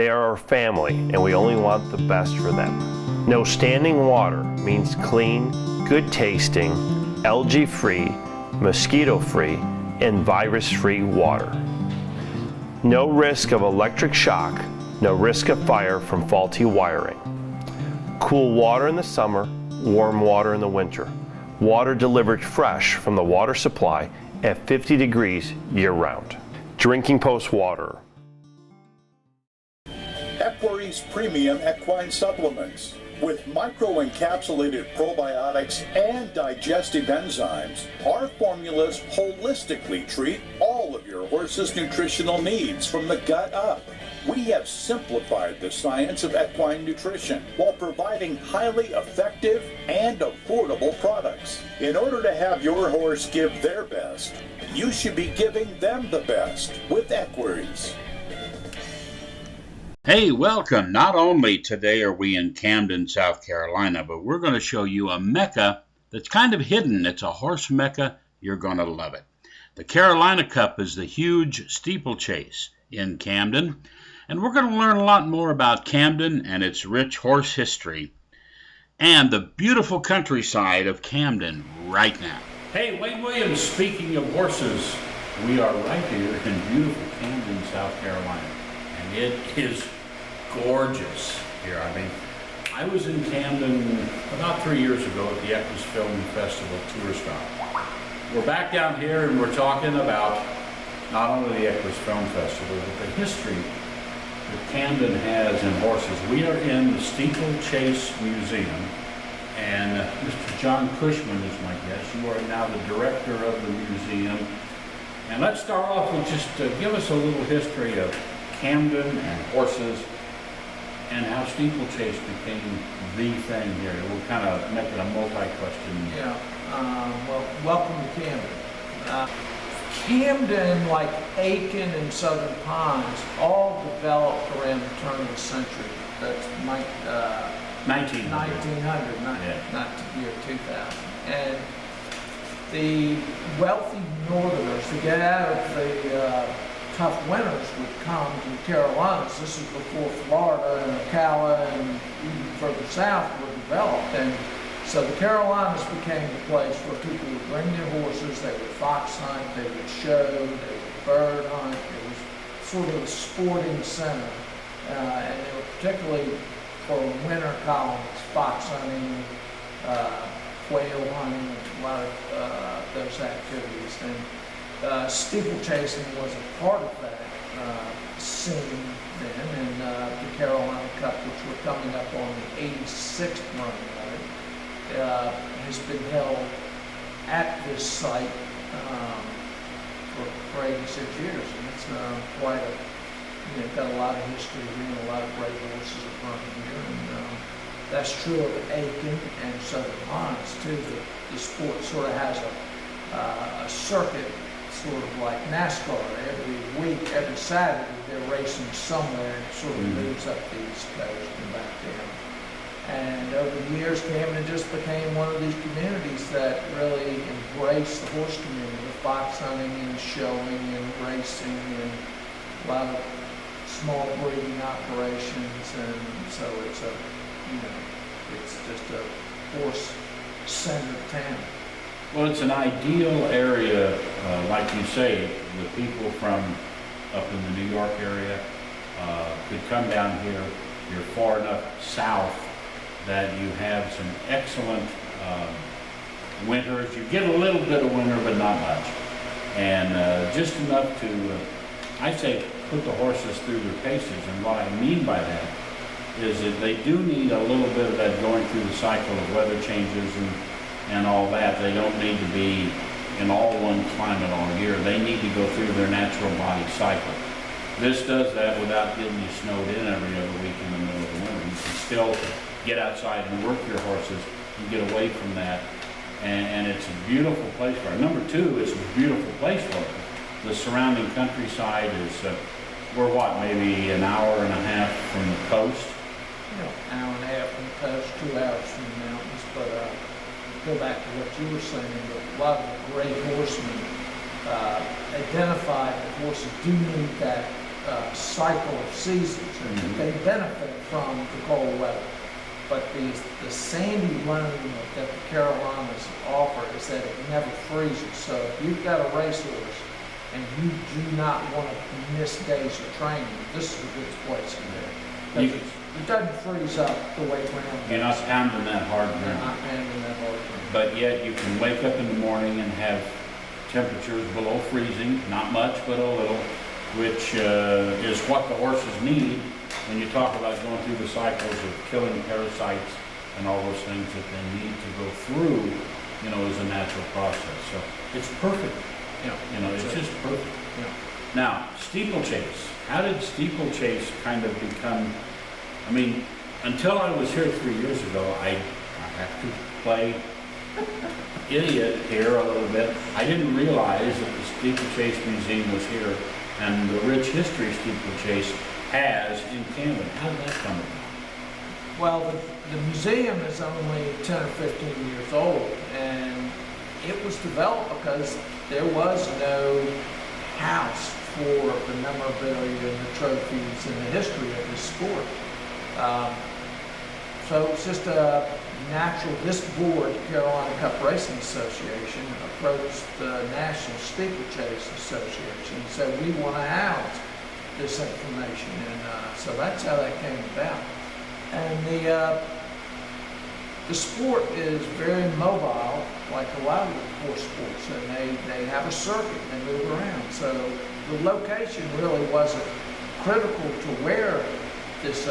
They are our family, and we only want the best for them. No standing water means clean, good tasting, algae-free, mosquito-free, and virus-free water. No risk of electric shock, no risk of fire from faulty wiring. Cool water in the summer, warm water in the winter. Water delivered fresh from the water supply at 50 degrees year-round. Drinking Post Water. Equerry's Premium Equine Supplements. With microencapsulated probiotics and digestive enzymes, our formulas holistically treat all of your horse's nutritional needs from the gut up. We have simplified the science of equine nutrition while providing highly effective and affordable products. In order to have your horse give their best, you should be giving them the best with Equerries. Hey, welcome. Not only today are we in Camden, South Carolina, but we're going to show you a mecca that's kind of hidden. It's a horse mecca. You're going to love it. The Carolina Cup is the huge steeplechase in Camden, and we're going to learn a lot more about Camden and its rich horse history and the beautiful countryside of Camden right now. Hey, Wayne Williams, speaking of horses, we are right here in beautiful Camden, South Carolina. And it is gorgeous here. I mean, I was in Camden about 3 years ago at the Equus Film Festival tour stop. We're back down here and we're talking about not only the Equus Film Festival, but the history that Camden has in horses. We are in the Steeplechase Museum, and Mr. John Cushman is my guest. You are now the director of the museum. And let's start off with just give us a little history of Camden and horses and how steeplechase became the thing here. We'll kind of make it a multi-question. Yeah, well, welcome to Camden. Camden, like Aiken and Southern Pines, all developed around the turn of the century. That's 1900, not the year 2000. And the wealthy northerners, to get out of the tough winters, would come to the Carolinas. This is before Florida and Ocala and even further south were developed. And so the Carolinas became the place where people would bring their horses, they would fox hunt, they would show, they would bird hunt. It was sort of a sporting center. And they were particularly for winter colonies, fox hunting, quail hunting, a lot of those activities. And steeplechasing was a part of that scene then, and the Carolina Cup, which we're coming up on the 86th running of it, has been held at this site for 86 years, and it's quite a, got a lot of history here and a lot of great horses that run here, and that's true of Aiken and Southern Pines too. The sport sort of has a circuit, sort of like NASCAR. Every week, every Saturday, they're racing somewhere, and it sort of moves up the East Coast and back down. And over the years, Camden just became one of these communities that really embraced the horse community, with fox hunting and showing and racing and a lot of small breeding operations. And so it's it's just a horse-centered town. Well, it's an ideal area, like you say, the people from up in the New York area could come down here. You're far enough south that you have some excellent winters. You get a little bit of winter, but not much. And just enough to, I say, put the horses through their paces. And what I mean by that is that they do need a little bit of that going through the cycle of weather changes and all that. They don't need to be in all one climate all year. They need to go through their natural body cycle. This does that without getting you snowed in every other week in the middle of the winter. You can still get outside and work your horses and get away from that. And it's a beautiful place for it. Number two, it's a beautiful place for it. The surrounding countryside is, we're what, maybe an hour and a half from the coast? Hour and a half from the coast, 2 hours from the mountains. But go back to what you were saying, but a lot of the great horsemen identified that horses do need that cycle of seasons, and they benefit from the cold weather. But the sandy loam that the Carolinas offer is that it never freezes. So if you've got a racehorse and you do not want to miss days of training, this is a good place to be. Because it doesn't freeze up the way ground does. You're not pounding that hard You're ground. not pounding that hard ground. But yet you can wake up in the morning and have temperatures below freezing, not much, but a little, which is what the horses need when you talk about going through the cycles of killing parasites and all those things that they need to go through, you know, as a natural process. So it's perfect. Yeah. You know, it's just perfect. Yeah. Now, steeplechase. How did steeplechase kind of become, I mean, until I was here 3 years ago, I have to play idiot here a little bit. I didn't realize that the Steeplechase Museum was here and the rich history Steeplechase has in Camden. How did that come about? Well, the museum is only 10 or 15 years old, and it was developed because there was no house for the memorabilia and the trophies and the history of this sport. So it's just a natural, this board, Carolina Cup Racing Association, approached the National Steeplechase Association and said, we want to house this information. And so that's how that came about. And the sport is very mobile, like a lot of the horse sports, and they have a circuit, they move around. So the location really wasn't critical to where this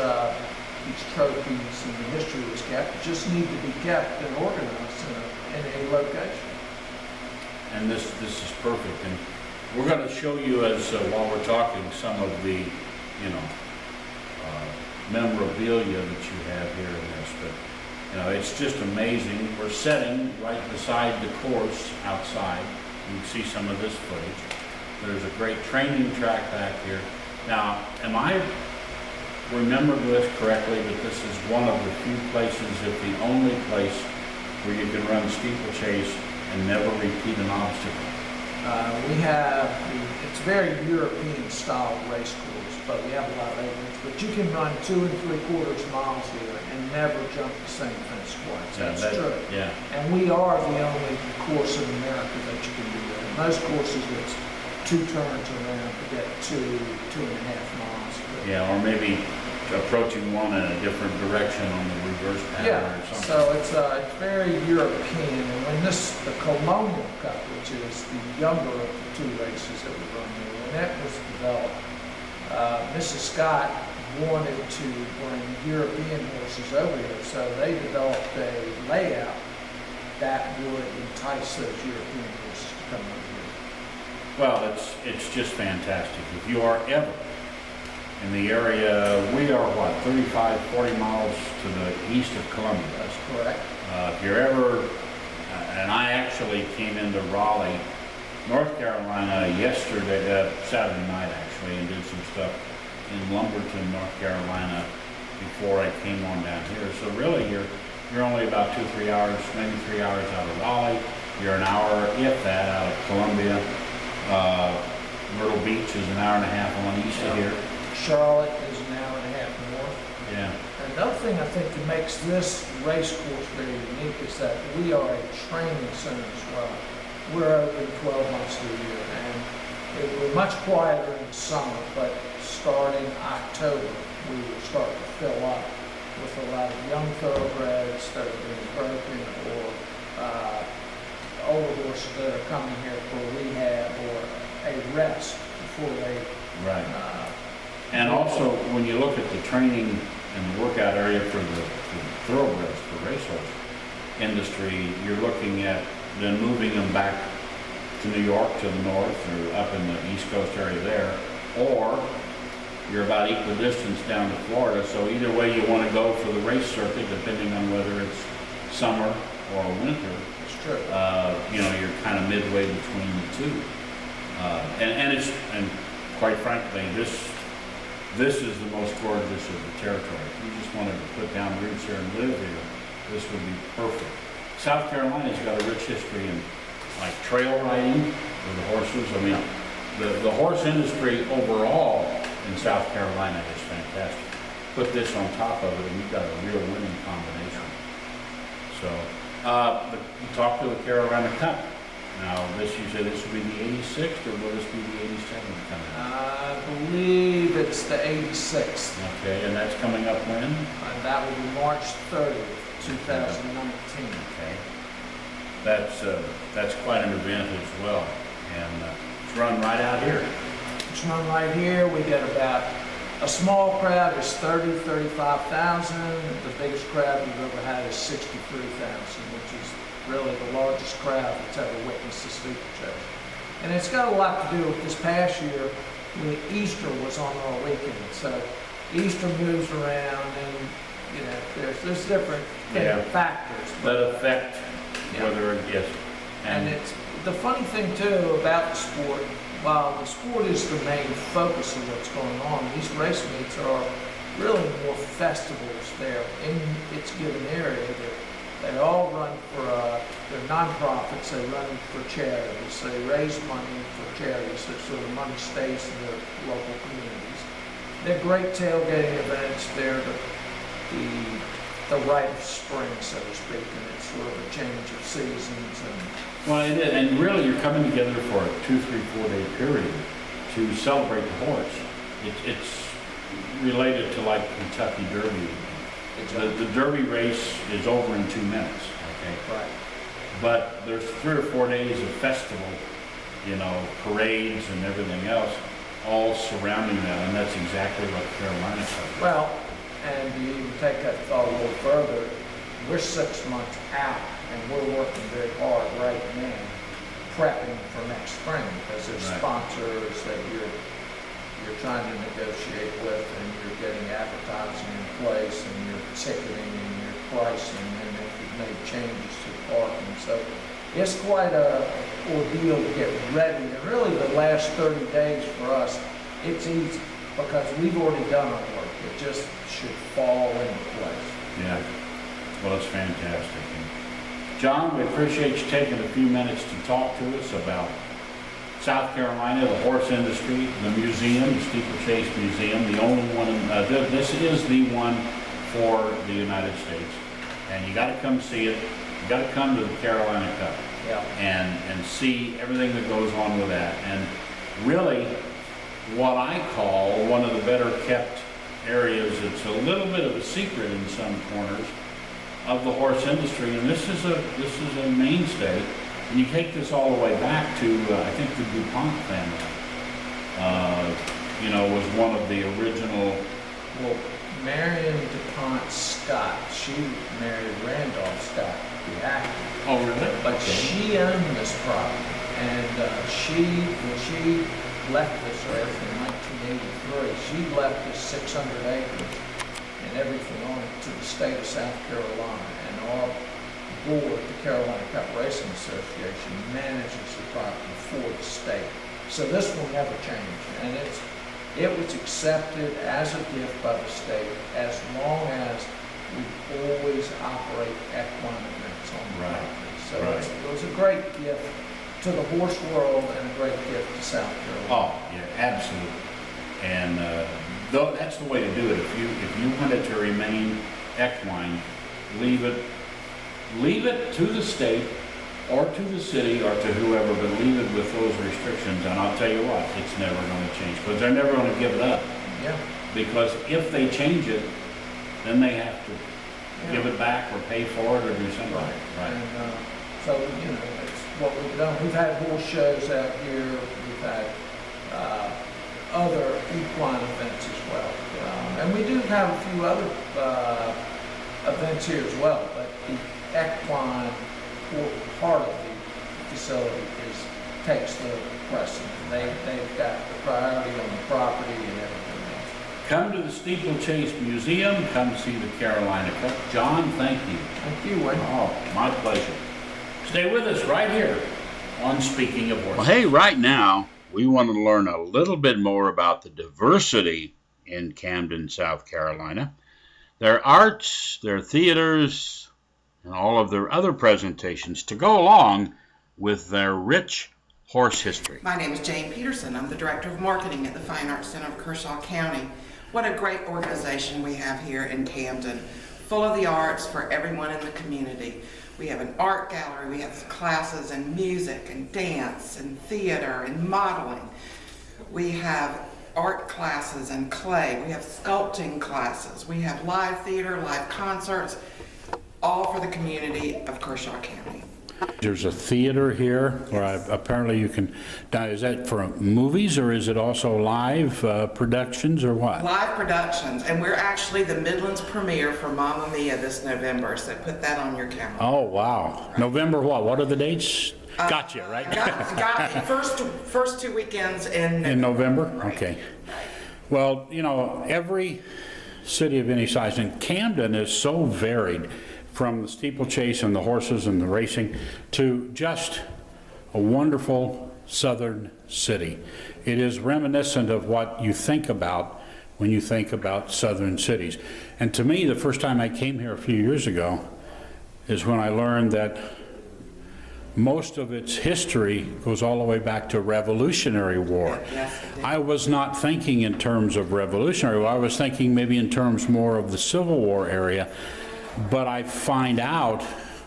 these trophies and the history was kept. It just needed to be kept and organized in a location. And this is perfect. And we're going to show you, as while we're talking, some of the, you know, memorabilia that you have here in this. But you know, it's just amazing. We're sitting right beside the course outside. You can see some of this footage. There's a great training track back here. Now, am I remembering this correctly, that this is one of the few places, if the only place, where you can run steeplechase and never repeat an obstacle? It's very European style race course, but we have a lot of evidence. But you can run 2 3/4 miles here and never jump the same fence twice. That's true. Yeah. And we are the only course in America that you can do that. Most courses, it's 2 turns around to get 2.5 miles. But yeah, or maybe approaching one in a different direction on the reverse pattern or something. So it's very European. And when the Colonial Cup, which is the younger of the 2 races that we run here, when that was developed, Mrs. Scott wanted to bring European horses over here, so they developed a layout that would entice those European horses to come over here. Well, it's just fantastic. If you are ever in the area, we are what, 35, 40 miles to the east of Columbia. That's correct. If you're ever, and I actually came into Raleigh, North Carolina yesterday, Saturday night actually, and did some stuff in Lumberton, North Carolina before I came on down here. So really you're only about 2-3 hours, maybe 3 hours out of Raleigh. You're an hour, if that, out of Columbia. Myrtle Beach is an hour and a half on east of here. Charlotte is an hour and a half north. Yeah. Another thing I think that makes this race course very unique is that we are a training center as well. We're open 12 months of the year, and we're much quieter in the summer, but starting October, we will start to fill up with a lot of young thoroughbreds that are being broken, or older horses that are coming here for rehab or a rest before they Right. And also, when you look at the training and the workout area for the thoroughbreds, for racehorse industry, you're looking at then moving them back to New York to the north, or up in the East Coast area there, or you're about equidistance down to Florida. So either way you want to go for the race circuit, depending on whether it's summer or winter. It's true. You know, you're kind of midway between the two. And quite frankly, this is the most gorgeous of the territory. If you just wanted to put down roots here and live here, this would be perfect. South Carolina's got a rich history in like trail riding with the horses. I mean, the horse industry overall in South Carolina is fantastic. Put this on top of it and you've got a real winning combination. So, we talked to the Carolina Cup. Now, you said this will be the 86th, or will this be the 87th coming up? I believe it's the 86th. Okay, and that's coming up when? And that will be March 30th, 2019. Okay. That's quite an event as well. And it's run right out here. It's run right here. We get about, a small crowd is 35,000. The biggest crowd we've ever had is 63,000, which is really the largest crowd that's ever witnessed the steeplechase. And it's got a lot to do with this past year when Easter was on our weekend. So Easter moves around, and you know there's different factors that affect whether it gets. And it's the funny thing too about the sport. While the sport is the main focus of what's going on, these race meets are really more festivals there in its given area. They all run for, they're nonprofits, they run for charities, they raise money for charities, so the money stays in their local communities. They're great tailgating events, they're the rite of spring, so to speak, and it's sort of a change of seasons. Well, it is, and really you're coming together for a 2, 3, 4 day period to celebrate the horse. It's related to like Kentucky Derby. The Derby race is over in 2 minutes, okay? Right. But there's 3 or 4 days of festival, you know, parades and everything else, all surrounding that, and that's exactly what Carolina does. Well, and to even take that thought a little further, we're 6 months out, and we're working very hard right now, prepping for next spring, because there's sponsors that you're trying to negotiate with, and you're getting advertising in place, and you're ticketing, and you're pricing, and if you've made changes to the parking. So it's quite a ordeal to get ready. And really the last 30 days for us, it's easy, because we've already done our work. It just should fall into place. Yeah, well, it's fantastic. And John, we appreciate you taking a few minutes to talk to us about South Carolina, the horse industry, the museum, the Steeplechase Museum, the only one, this is the one for the United States. And you gotta come see it. You gotta come to the Carolina Cup and see everything that goes on with that. And really, what I call one of the better kept areas, it's a little bit of a secret in some corners of the horse industry. And this is a mainstay. And you take this all the way back to, I think the DuPont family, was one of the original. Well, Marion DuPont Scott, she married Randolph Scott, the actor. Oh, really? But she owned this property, and when she left this earth in 1983, she left this 600 acres and everything on it to the state of South Carolina, and our board, the Carolina Cup Racing Association, manages the property for the state. So this will never change, and it was accepted as a gift by the state as long as we always operate equine events on the property. So it was a great gift to the horse world and a great gift to South Carolina. Oh, yeah, absolutely. And that's the way to do it. If you want it to remain equine, leave it to the state or to the city or to whoever, but leave it with those restrictions. And I'll tell you what, it's never going to change, because they're never going to give it up. Yeah. Because if they change it, then they have to give it back or pay for it or do something. Right. And so, it's what we've done. We've had horse shows out here. We've had other equine events as well. And we do have a few other events here as well, but the equine part of the facility takes the precedent. They've got the priority on the property and everything else. Come to the Steeplechase Museum. Come see the Carolina Cup. John, thank you. Thank you, Wayne. Oh, my pleasure. Stay with us right here on Speaking of Horses. Well, hey, right now, we want to learn a little bit more about the diversity in Camden, South Carolina. Their arts, their theaters, and all of their other presentations to go along with their rich horse history. My name is Jane Peterson. I'm the Director of Marketing at the Fine Arts Center of Kershaw County. What a great organization we have here in Camden, full of the arts for everyone in the community. We have an art gallery, we have classes in music and dance and theater and modeling. We have art classes and clay, we have sculpting classes, we have live theater, live concerts, all for the community of Kershaw County. There's a theater here where apparently you can, now is that for movies or is it also live productions or what? Live productions, and we're actually the Midlands premiere for Mamma Mia this November, so put that on your calendar. Oh, wow. Right. November what? What are the dates? Gotcha, right? Got it. First 2 weekends in November. In November? Right. Okay. Well, you know, every city of any size, and Camden is so varied, from the steeplechase and the horses and the racing to just a wonderful southern city. It is reminiscent of what you think about when you think about southern cities. And to me, the first time I came here a few years ago is when I learned that most of its history goes all the way back to Revolutionary War. Yes, I was not thinking in terms of Revolutionary War. I was thinking maybe in terms more of the Civil War area. But I find out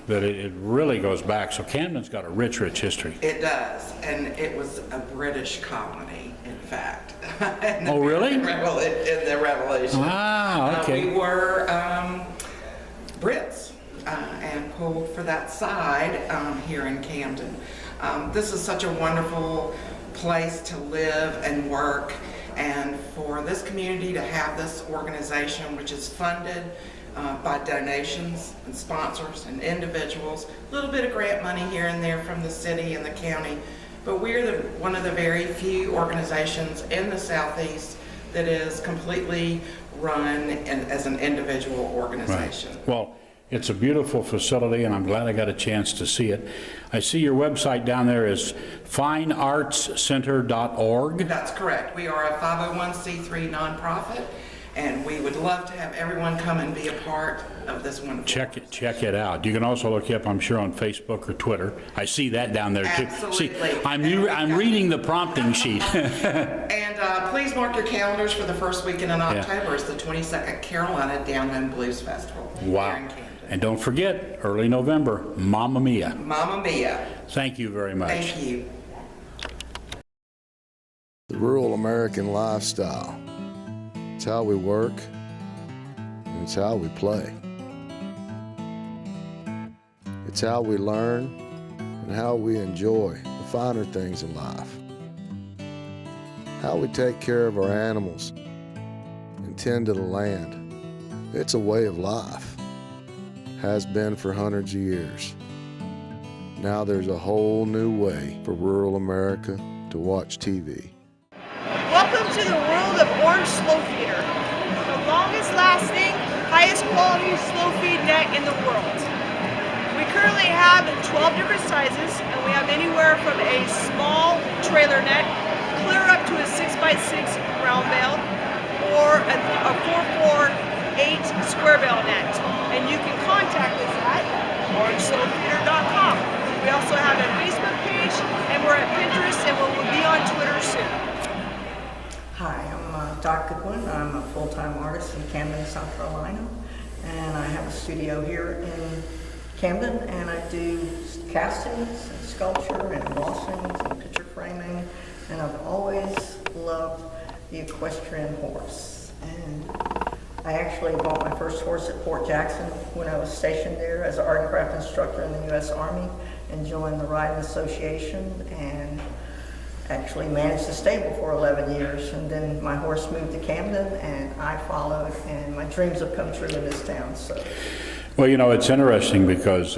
that it really goes back. So Camden's got a rich, rich history. It does, and it was a British colony, in fact. Oh, really? In the Revolution. Ah, okay. We were Brits and pulled for that side here in Camden. This is such a wonderful place to live and work, and for this community to have this organization, which is funded by donations and sponsors and individuals, a little bit of grant money here and there from the city and the county, but we're one of the very few organizations in the Southeast that is completely run as an individual organization. Right. Well, it's a beautiful facility, and I'm glad I got a chance to see it. I see your website down there is fineartscenter.org. That's correct. We are a 501c3 nonprofit, and we would love to have everyone come and be a part of this wonderful. Check it out. You can also look you up, I'm sure, on Facebook or Twitter. I see that down there too. Absolutely. See, I'm reading the prompting sheet. And please mark your calendars for the first weekend in October. It's the 22nd Carolina Down Home Blues Festival. Wow. Here in Camden. And don't forget, early November, Mamma Mia. Mamma Mia. Thank you very much. Thank you. The rural American lifestyle. It's how we work, and it's how we play. It's how we learn and how we enjoy the finer things in life. How we take care of our animals and tend to the land. It's a way of life. Has been for hundreds of years. Now there's a whole new way for rural America to watch TV. Welcome to the world of orange slow feeder, the longest lasting, highest quality slow feed net in the world. We currently have 12 different sizes, and we have anywhere from a small trailer net clear up to a 6x6 round bale or a 4x8 square bale net. And you can contact us at orangeslowfeeder.com. We also have a Facebook page, and we're at Pinterest, and we'll be on Twitter soon. Hi, I'm Doc Goodwin. I'm a full-time artist in Camden, South Carolina, and I have a studio here in Camden, and I do castings and sculpture and embossings and picture framing, and I've always loved the equestrian horse. And I actually bought my first horse at Fort Jackson when I was stationed there as an art and craft instructor in the U.S. Army, and joined the Riding Association, and actually managed the stable for 11 years. And then my horse moved to Camden, and I followed, and my dreams have come true in this town. So, well, you know, it's interesting because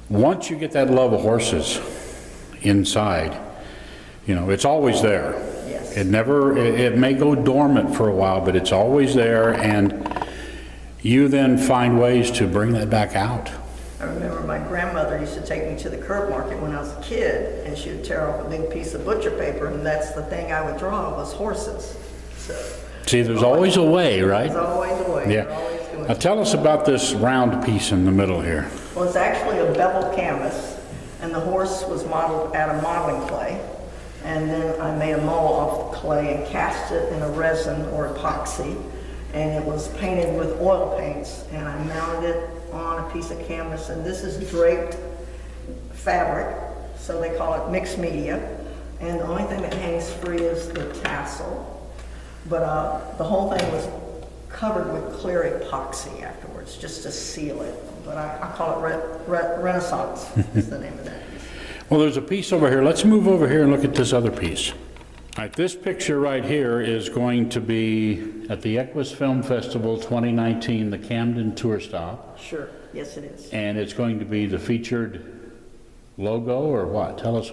once you get that love of horses inside, you know, it's always there. yes. It may go dormant for a while, but it's always there, and you then find ways to bring that back out. I remember my grandmother used to take me to the curb market when I was a kid, and she would tear off a big piece of butcher paper, and that's the thing I would draw was horses. So, see, there's always a way, right? there's always a way. Yeah. They're always doing Now tell us about this round piece in the middle here. Well, it's actually a beveled canvas, and And the horse was modeled out of modeling clay. And then I made a mold off the clay and cast it in a resin or epoxy. And it was painted with oil paints. And I mounted it on a piece of canvas. And this is draped fabric, so they call it mixed media. And the only thing that hangs free is the tassel. But the whole thing was covered with clear epoxy afterwards, just to seal it. But I call it Renaissance, is the name of that piece. Well, there's a piece over here. Let's move over here and look at this other piece. All right, this picture right here is going to be at the Equus Film Festival 2019, the Camden tour stop. Sure, yes it is. And it's going to be the featured logo or what? Tell us.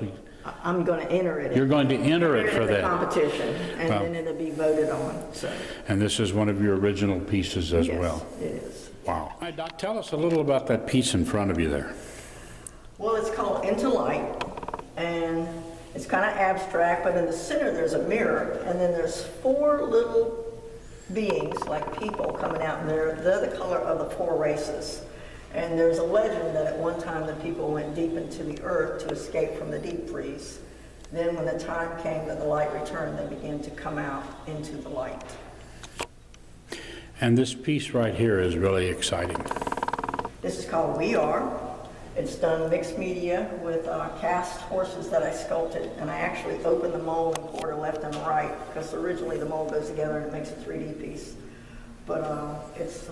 I'm going to enter it. You're going to enter it for that. Competition, and then it'll be voted on. So. And this is one of your original pieces as well. Yes, it is. Wow. All right, Doc, tell us a little about that piece in front of you there. Well, it's called Into Light, and it's kind of abstract, but in the center there's a mirror, and then there's 4 little beings, like people, coming out, and they're the color of the 4 races. And there's a legend that at one time the people went deep into the earth to escape from the deep freeze. Then when the time came that the light returned, they began to come out into the light. And this piece right here is really exciting. This is called We Are. It's done mixed media with cast horses that I sculpted, and I actually opened the mold and poured a left and a right, because originally the mold goes together and it makes a 3D piece. But it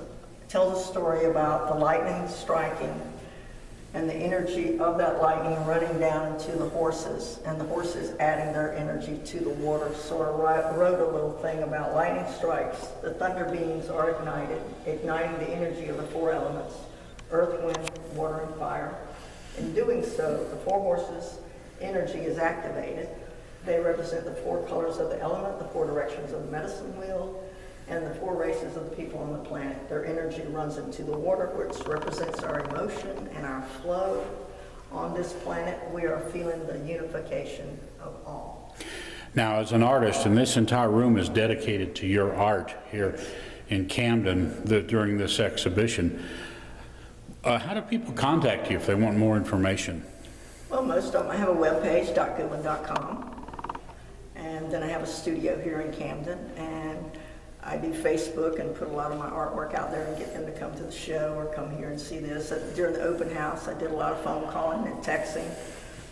tells a story about the lightning striking and the energy of that lightning running down into the horses, and the horses adding their energy to the water. So I wrote a little thing about lightning strikes, the thunder beams are ignited, igniting the energy of the 4 elements, earth, wind, water, and fire. In doing so, the 4 horses' energy is activated. They represent the 4 colors of the element, the 4 directions of the medicine wheel, and the 4 races of the people on the planet. Their energy runs into the water, which represents our emotion and our flow. On this planet, we are feeling the unification of all. Now, as an artist, and this entire room is dedicated to your art here in Camden during this exhibition, how do people contact you if they want more information? Well, most of them, I have a webpage, docgoodwin.com, and then I have a studio here in Camden, and I do Facebook and put a lot of my artwork out there and get them to come to the show or come here and see this. During the open house, I did a lot of phone calling and texting.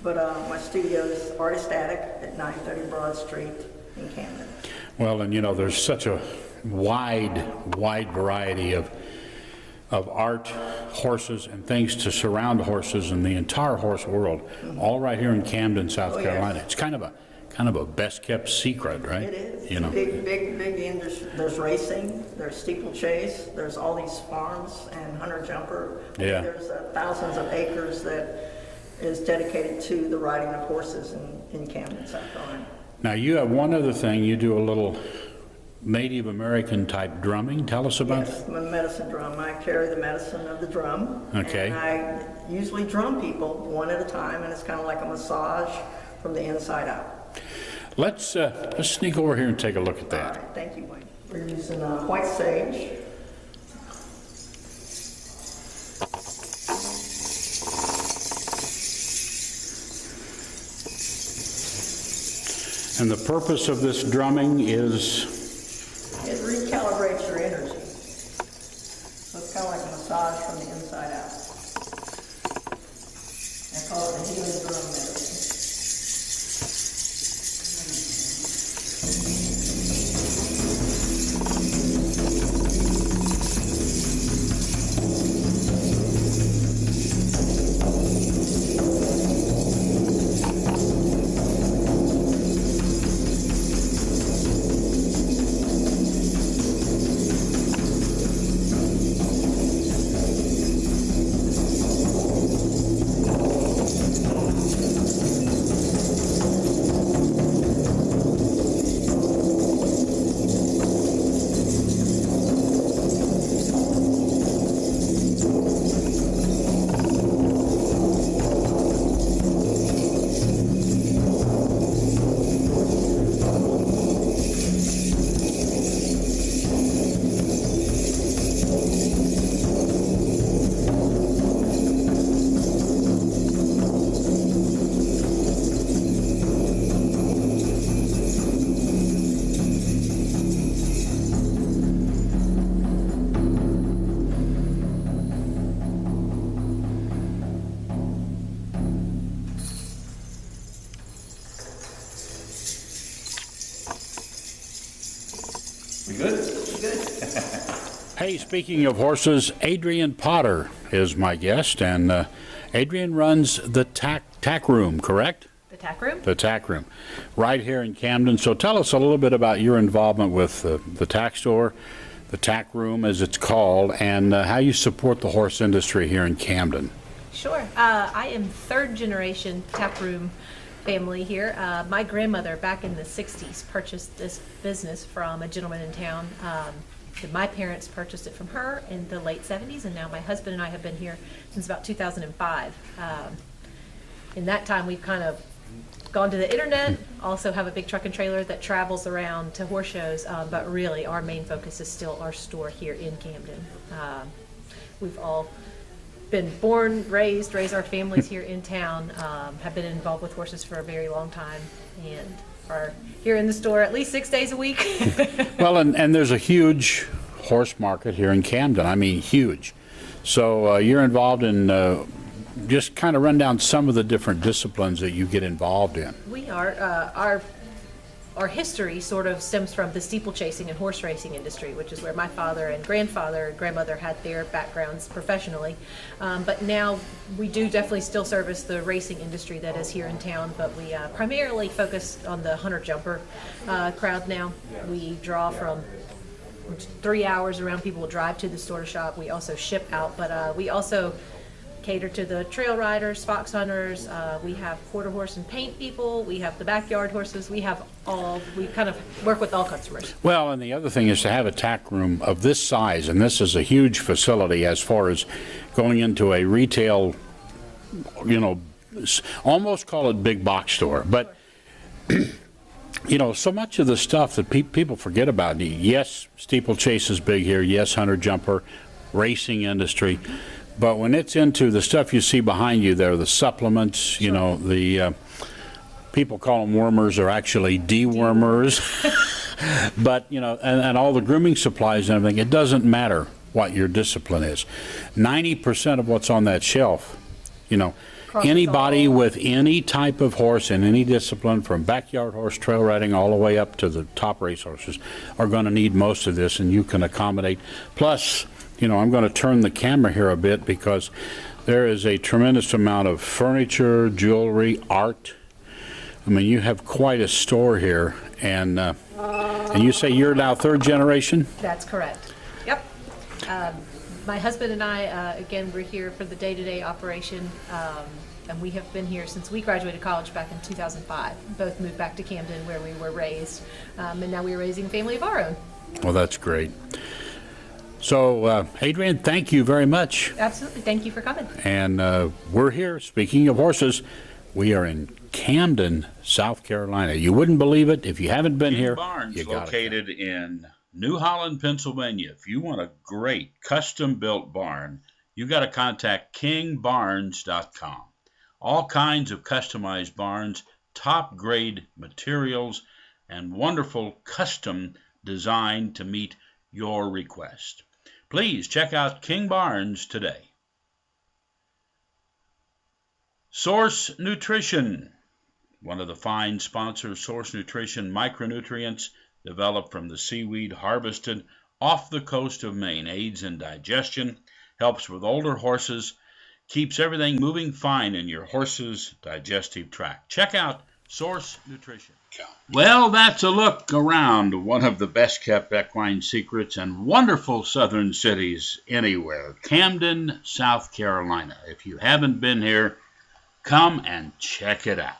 But my studio is Artist Attic at 930 Broad Street in Camden. Well, and you know, there's such a wide variety of art, horses, and things to surround horses in the entire horse world, all right here in Camden, South Carolina. It's kind of a best-kept secret, right? It is. You know. Big. There's racing, there's steeplechase, there's all these farms and hunter-jumper. Yeah. There's thousands of acres that is dedicated to the riding of horses in Camden, South Carolina. Now, you have one other thing. You do a little Native American type drumming. Tell us about that. Yes, my medicine drum. I carry the medicine of the drum. Okay. And I usually drum people one at a time, and it's kind of like a massage from the inside out. Let's sneak over here and take a look at that. All right, thank you, Wayne. We're using white sage. And the purpose of this drumming is? It recalibrates your energy. So it's kind of like a massage from the inside out. I call it the healing drum medicine. Hey, speaking of horses, Adrian Potter is my guest, and Adrian runs the tack room, correct? The tack room? The tack room, right here in Camden. So tell us a little bit about your involvement with the tack store, the tack room as it's called, and how you support the horse industry here in Camden. Sure. I am third generation tack room family here. My grandmother back in the 60s purchased this business from a gentleman in town. My parents purchased it from her in the late 70s, and now my husband and I have been here since about 2005. In that time, we've kind of gone to the internet, also have a big truck and trailer that travels around to horse shows, but really our main focus is still our store here in Camden. We've all been born, raised our families here in town, have been involved with horses for a very long time, and are here in the store at least 6 days a week. Well, and there's a huge horse market here in Camden. I mean, huge. So you're involved in, just kind of run down some of the different disciplines that you get involved in. We are, our history sort of stems from the steeplechasing and horse racing industry, which is where my father and grandfather and grandmother had their backgrounds professionally. But now we do definitely still service the racing industry that is here in town, but we primarily focus on the hunter-jumper crowd now. We draw from 3 hours around. People will drive to the store to shop. We also ship out, but we also cater to the trail riders, fox hunters. We have quarter horse and paint people. We have the backyard horses. We kind of work with all customers. Well, and the other thing is to have a tack room of this size, and this is a huge facility as far as going into a retail, almost call it big box store. But, so much of the stuff that people forget about. Yes, steeplechase is big here. Yes, hunter-jumper, racing industry. But when it's into the stuff you see behind you there, the supplements, the people call them wormers, are actually dewormers. But, and all the grooming supplies and everything, it doesn't matter what your discipline is. 90% of what's on that shelf, anybody with any type of horse in any discipline, from backyard horse, trail riding, all the way up to the top race horses, are going to need most of this, and you can accommodate. Plus, I'm going to turn the camera here a bit because there is a tremendous amount of furniture, jewelry, art. I mean, you have quite a store here, and you say you're now third generation? That's correct. Yep. My husband and I, again, we're here for the day-to-day operation, and we have been here since we graduated college back in 2005. Both moved back to Camden where we were raised, and now we're raising a family of our own. Well, that's great. So, Adrian, thank you very much. Absolutely. Thank you for coming. And we're here, speaking of horses, we are in Camden, South Carolina. You wouldn't believe it if you haven't been here. Barns, you got located in New Holland, Pennsylvania. If you want a great custom-built barn, you got to contact kingbarns.com. All kinds of customized barns, top-grade materials, and wonderful custom design to meet your request. Please check out King Barns today. Source Nutrition, one of the fine sponsors. Source Nutrition, micronutrients developed from the seaweed harvested off the coast of Maine, aids in digestion, helps with older horses, keeps everything moving fine in your horse's digestive tract. Check out Source Nutrition. Well, that's a look around one of the best-kept equine secrets and wonderful southern cities anywhere, Camden, South Carolina. If you haven't been here, come and check it out.